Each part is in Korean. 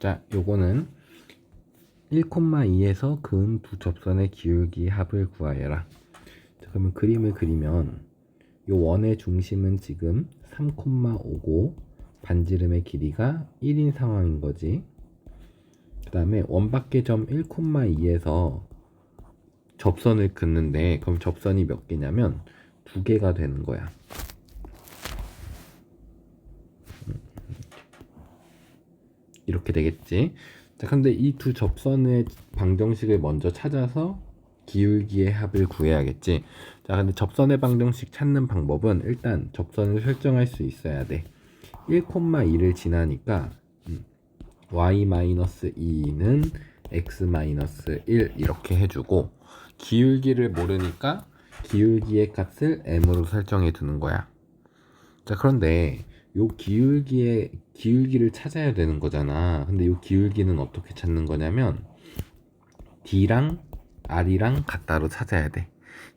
자, 요거는 1,2에서 근 두 접선의 기울기 합을 구하여라. 자, 그러면 그림을 그리면 요 원의 중심은 지금 3,5고 반지름의 길이가 1인 상황인 거지. 그 다음에 원밖의 점 1,2에서 접선을 긋는데, 그럼 접선이 몇 개냐면 두 개가 되는 거야. 이렇게 되겠지. 자, 근데 이 두 접선의 방정식을 먼저 찾아서 기울기의 합을 구해야겠지. 자, 근데 접선의 방정식 찾는 방법은 일단 접선을 설정할 수 있어야 돼. 1,2를 지나니까 y-2는 x-1 이렇게 해주고, 기울기를 모르니까 기울기의 값을 m으로 설정해 두는 거야. 자, 그런데 요 기울기를 찾아야 되는 거잖아. 근데 요 기울기는 어떻게 찾는 거냐면 D랑 R이랑 같다로 찾아야 돼.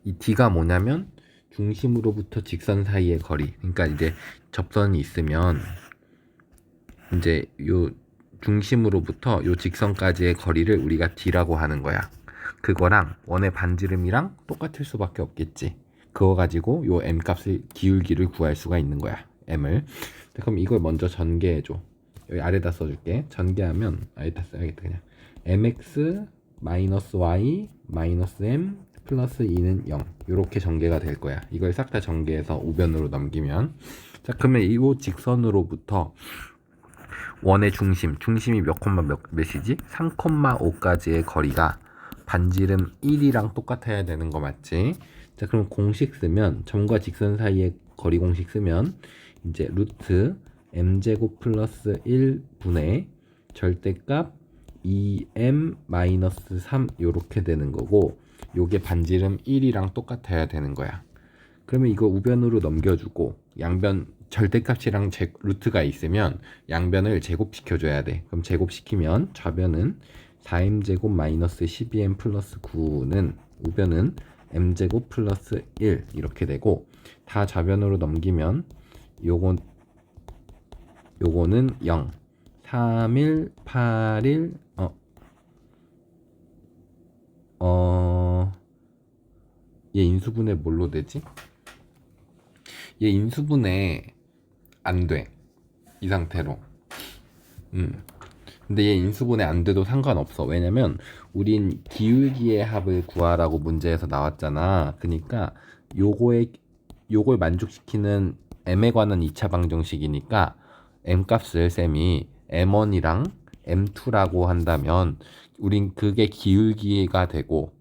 이 D가 뭐냐면 중심으로부터 직선 사이의 거리. 그러니까 이제 접선이 있으면 이제 요 중심으로부터 요 직선까지의 거리를 우리가 D라고 하는 거야. 그거랑 원의 반지름이랑 똑같을 수밖에 없겠지. 그거 가지고 요 m 값을 기울기를 구할 수가 있는 거야. m을. 그럼 이걸 먼저 전개해줘. 여기 아래다 써줄게. 전개하면 아래다 써야겠다. 그냥 mx 마이너스 y 마이너스 m 플러스 2는 0 이렇게 전개가 될 거야. 이걸 싹 다 전개해서 우변으로 넘기면, 자, 그러면 이 직선으로부터 원의 중심이 몇이지? 3,5까지의 거리가 반지름 1이랑 똑같아야 되는 거 맞지? 자, 그럼 공식 쓰면, 점과 직선 사이의 거리 공식 쓰면 이제 루트 m제곱 플러스 1분의 절대값 2m 마이너스 3 요렇게 되는 거고, 요게 반지름 1이랑 똑같아야 되는 거야. 그러면 이거 우변으로 넘겨주고, 양변 절대값이랑 루트가 있으면 양변을 제곱시켜줘야 돼. 그럼 제곱시키면 좌변은 4m제곱 마이너스 12m 플러스 9는 우변은 m제곱 플러스 1 이렇게 되고, 다 좌변으로 넘기면 요거는 0 3일 8일 얘 인수분해 뭘로 되지? 얘 인수분해 안 돼. 이 상태로. 근데 얘 인수분해 안 돼도 상관없어. 왜냐면 우린 기울기의 합을 구하라고 문제에서 나왔잖아. 그러니까 요걸 만족시키는 m에 관한 2차 방정식이니까 m 값을 쌤이 m1이랑 m2라고 한다면 우린 그게 기울기가 되고,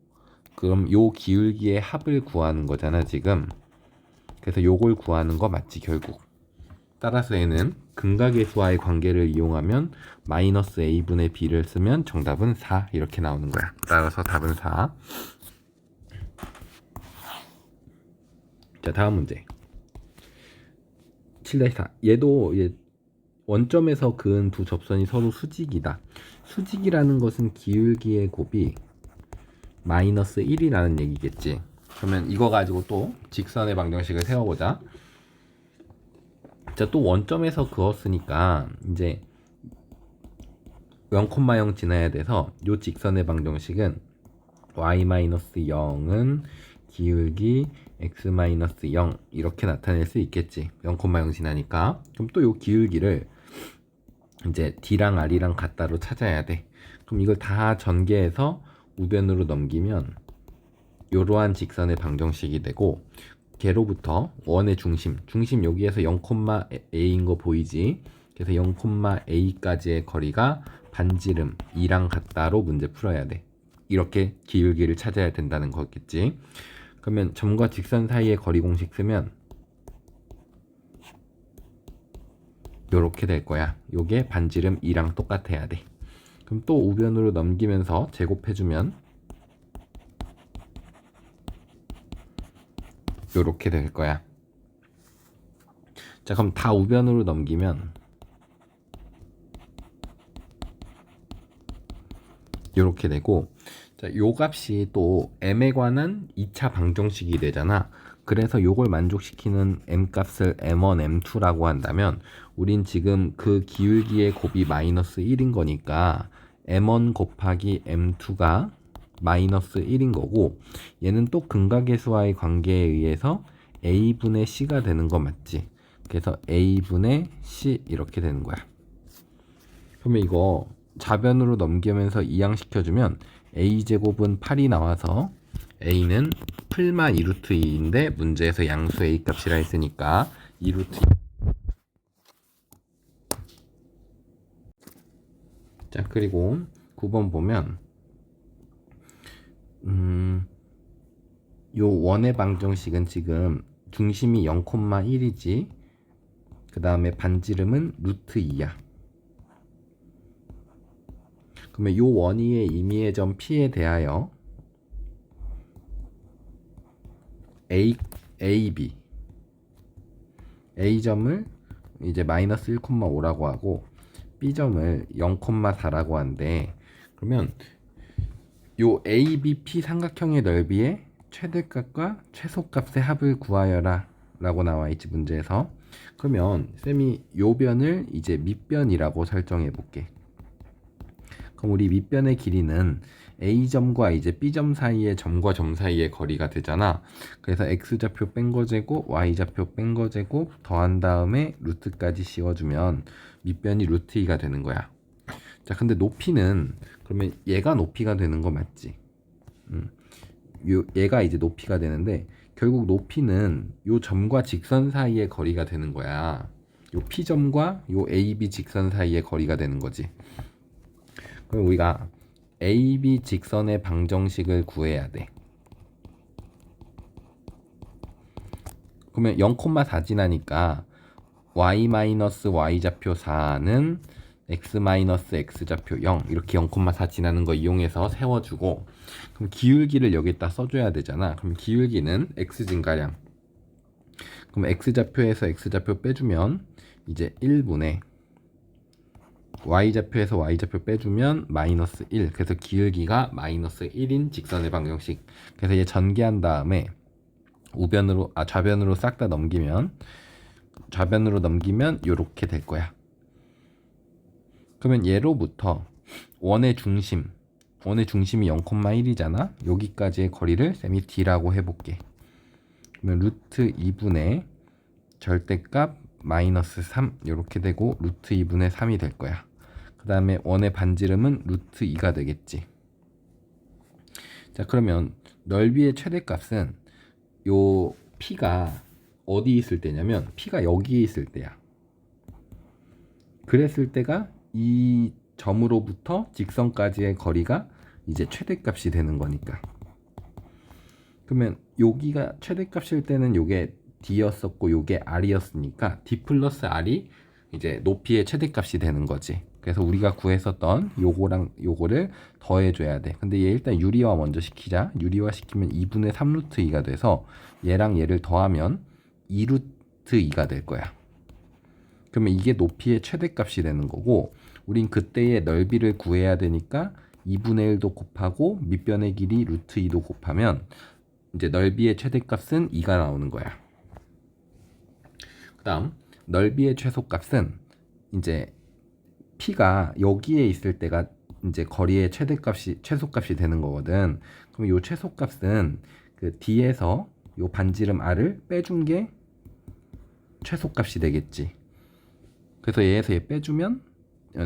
그럼 요 기울기의 합을 구하는 거잖아 지금. 그래서 요걸 구하는 거 맞지 결국. 따라서 얘는 근각계수와의 관계를 이용하면 마이너스 a분의 b를 쓰면 정답은 4 이렇게 나오는 거야. 따라서 답은 4. 자, 다음 문제 7-4. 얘도 원점에서 그은 두 접선이 서로 수직이다. 수직이라는 것은 기울기의 곱이 마이너스 1이라는 얘기겠지. 그러면 이거 가지고 또 직선의 방정식을 세워보자. 자, 또 원점에서 그었으니까 이제 0,0 지나야 돼서 요 직선의 방정식은 y-0은 기울기 x-0 이렇게 나타낼 수 있겠지. 0,0 지나니까. 그럼 또 요 기울기를 이제 D랑 R이랑 같다로 찾아야 돼. 그럼 이걸 다 전개해서 우변으로 넘기면 요러한 직선의 방정식이 되고, 걔로부터 원의 중심 여기에서 0,a인 거 보이지? 그래서 0,a까지의 거리가 반지름 2랑 같다로 문제 풀어야 돼. 이렇게 기울기를 찾아야 된다는 거겠지. 그러면 점과 직선 사이의 거리 공식 쓰면 요렇게 될 거야. 요게 반지름 2랑 똑같아야 돼. 그럼 또 우변으로 넘기면서 제곱해주면 요렇게 될 거야. 자, 그럼 다 우변으로 넘기면 요렇게 되고, 자, 요 값이 또 m에 관한 2차 방정식이 되잖아. 그래서 요걸 만족시키는 m값을 m1, m2라고 한다면 우린 지금 그 기울기의 곱이 마이너스 1인 거니까 m1 곱하기 m2가 마이너스 1인 거고, 얘는 또 근각계수와의 관계에 의해서 a분의 c가 되는 거 맞지? 그래서 a분의 c 이렇게 되는 거야. 그러면 이거 좌변으로 넘기면서 이항시켜주면 a제곱은 8이 나와서 a는 풀만 2루트 2인데 문제에서 양수 a 값이라 했으니까 2루트 2. 자, 그리고 9번 보면 요 원의 방정식은 지금 중심이 0,1이지, 그 다음에 반지름은 루트 2야. 그러면 요 원위의 임의의 점 P에 대하여 AB A점을 이제 마이너스 1,5라고 하고 B점을 0,4라고 한대. 그러면 요 ABP 삼각형의 넓이의 최대값과 최소값의 합을 구하여라 라고 나와 있지, 문제에서. 그러면 쌤이 요 변을 이제 밑변이라고 설정해 볼게. 그럼 우리 밑변의 길이는 A점과 이제 B점 사이의 점과 점 사이의 거리가 되잖아. 그래서 X좌표 뺀 거 제곱, Y좌표 뺀 거 제곱 더한 다음에 루트까지 씌워주면 밑변이 루트 2가 되는 거야. 자, 근데 높이는 그러면 얘가 높이가 되는 거 맞지? 얘가 이제 높이가 되는데 결국 높이는 요 점과 직선 사이의 거리가 되는 거야. 요 P점과 요 AB 직선 사이의 거리가 되는 거지. 그럼 우리가 AB 직선의 방정식을 구해야 돼. 그러면 0,4 지나니까 y-y좌표 4는 x-x좌표 0 이렇게 0,4 지나는 거 이용해서 세워주고, 그럼 기울기를 여기다 써줘야 되잖아. 그럼 기울기는 x진가량. 그럼 x좌표에서 x좌표 빼주면 이제 1분의 y좌표에서 y좌표 빼주면 마이너스 1. 그래서 기울기가 마이너스 1인 직선의 방정식. 그래서 얘 전개한 다음에 좌변으로 싹 다 넘기면, 좌변으로 넘기면 요렇게 될 거야. 그러면 얘로부터 원의 중심이 0,1이잖아. 여기까지의 거리를 쌤이 d라고 해볼게. 그러면 루트 2분의 절대값 마이너스 3 이렇게 되고 루트 2분의 3이 될 거야. 그 다음에 원의 반지름은 루트 2가 되겠지. 자, 그러면 넓이의 최대값은 요 P가 어디 있을 때냐면 P가 여기에 있을 때야. 그랬을 때가 이 점으로부터 직선까지의 거리가 이제 최대값이 되는 거니까. 그러면 여기가 최대값일 때는 요게 D였었고 요게 R이었으니까 D 플러스 R이 이제 높이의 최대값이 되는 거지. 그래서 우리가 구했었던 요거랑 요거를 더해줘야 돼. 근데 얘 일단 유리화 먼저 시키자. 유리화 시키면 2분의 3루트 2가 돼서 얘랑 얘를 더하면 2루트 2가 될 거야. 그러면 이게 높이의 최대값이 되는 거고, 우린 그때의 넓이를 구해야 되니까 2분의 1도 곱하고 밑변의 길이 루트 2도 곱하면 이제 넓이의 최대값은 2가 나오는 거야. 그 다음 넓이의 최소값은 이제 P가 여기에 있을 때가 이제 거리의 최소값이 되는 거거든. 그럼 요 최소값은 그 D에서 요 반지름 R을 빼준 게 최소값이 되겠지. 그래서 얘에서 얘 빼주면,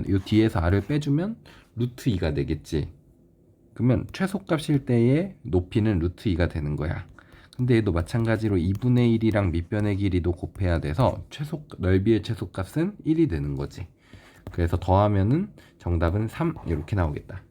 요 D에서 R을 빼주면 루트 2가 되겠지. 그러면 최소값일 때의 높이는 루트 2가 되는 거야. 근데 얘도 마찬가지로 2분의 1이랑 밑변의 길이도 곱해야 돼서 넓이의 최소값은 1이 되는 거지. 그래서 더하면은 정답은 3 이렇게 나오겠다.